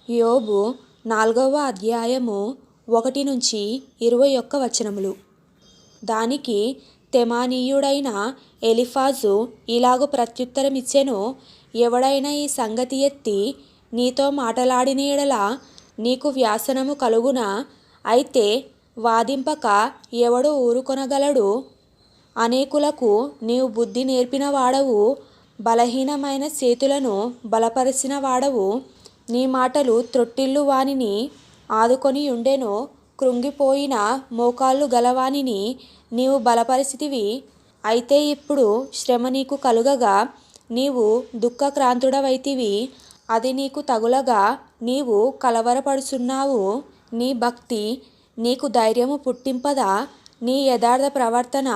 యోబు 4వ అధ్యాయము 1-21 వచనములు. దానికి తెమానీయుడైన ఎలీఫజు ఇలాగు ప్రత్యుత్తరమిచ్చెను. ఎవడైనా ఈ సంగతి ఎత్తి నీతో మాటలాడిన యెడల నీకు వ్యాసనము కలుగునా? అయితే వాదింపక ఎవడు ఊరుకొనగలడు? అనేకులకు నీవు బుద్ధి నేర్పిన వాడవు, బలహీనమైన చేతులను బలపరచిన వాడవు. నీ మాటలు త్రొట్టిల్లు వానిని ఆదుకొనియుండెను. కృంగిపోయిన మోకాళ్ళు గలవానిని నీవు బలపరిచితివి. అయితే ఇప్పుడు శ్రమ నీకు కలుగగా నీవు దుఃఖక్రాంతుడవైతివి. అది నీకు తగులగా నీవు కలవరపడుచున్నావు. నీ భక్తి నీకు ధైర్యము పుట్టింపదా? నీ యథార్థ ప్రవర్తన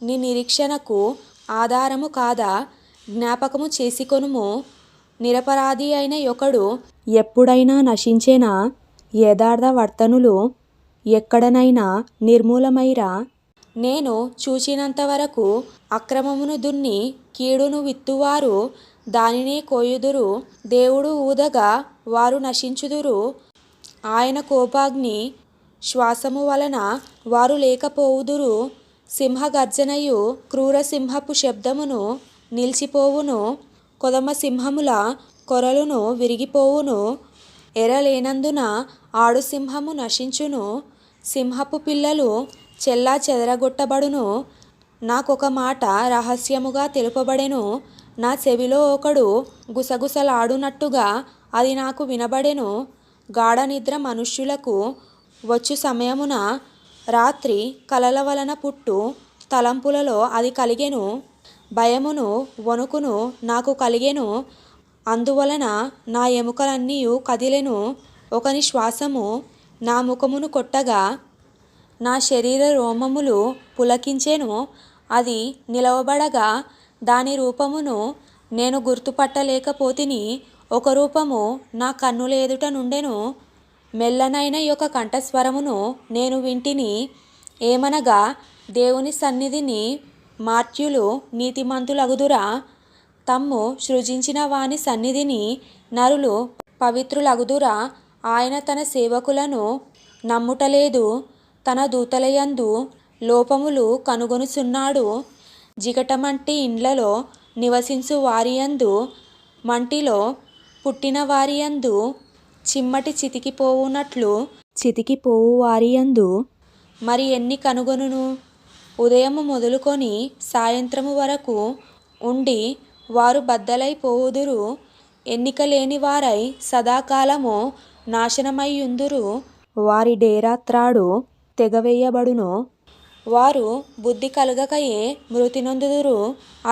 నీ నిరీక్షణకు ఆధారము కాదా? జ్ఞాపకము చేసుకొనుము. నిరపరాధి అయిన ఒకడు ఎప్పుడైనా నశించెనా? యథార్థ వర్తనులు ఎక్కడనైనా నిర్మూలమైరా? నేను చూచినంతవరకు అక్రమమును దున్ని కీడును విత్తువారు దానినే కోయుదురు. దేవుడు ఊదగా వారు నశించుదురు. ఆయన కోపాగ్ని శ్వాసము వలన వారు లేకపోవుదురు. సింహగర్జనయు క్రూర సింహపు శబ్దమును నిలిచిపోవును. కొదమ సింహముల కొరలును విరిగిపోవును. ఎరలేనందున ఆడు సింహము నశించును. సింహపు పిల్లలు చెల్లా చెదరగొట్టబడును. నాకొక మాట రహస్యముగా తెలుపబడెను. నా చెవిలో ఒకడు గుసగుసలాడునట్టుగా అది నాకు వినబడెను. గాఢ నిద్ర మనుష్యులకు వచ్చు సమయమున రాత్రి కలల వలన పుట్టు తలంపులలో అది కలిగెను. భయమును వణుకును నాకు కలిగెను. అందువలన నా ఎముకలన్నీయు కదిలెను. ఒకని శ్వాసము నా ముఖమును కొట్టగా నా శరీర రోమములు పులకించెను. అది నిలవబడగా దాని రూపమును నేను గుర్తుపట్టలేకపోతిని. ఒక రూపము నా కన్నుల ఎదుట నుండెను. మెల్లనైన యొక్క కంఠస్వరమును నేను వింటిని. ఏమనగా, దేవుని సన్నిధిని మార్త్యులు నీతిమంతులగుదురా? తమ్ము సృజించిన వాని సన్నిధిని నరులు పవిత్రులగుదురా? ఆయన తన సేవకులను నమ్ముటలేదు. తన దూతలయందు లోపములు కనుగొనుచున్నాడు. జిగటమంటి ఇండ్లలో నివసించు వారియందు, మంటిలో పుట్టిన వారియందు, చిమ్మటి చితికిపోవునట్లు చితికిపోవు వారియందు మరి ఎన్ని కనుగొనును? ఉదయము మొదలుకొని సాయంత్రము వరకు ఉండి వారు బద్దలైపోవుదురు. ఎన్నిక లేని వారై సదాకాలము నాశనమయ్యుందురు. వారి డేరా త్రాడు తెగవేయబడును. వారు బుద్ధి కలుగకయే మృతి నొందుదురు.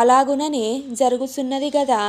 అలాగుననే జరుగుచున్నది గదా.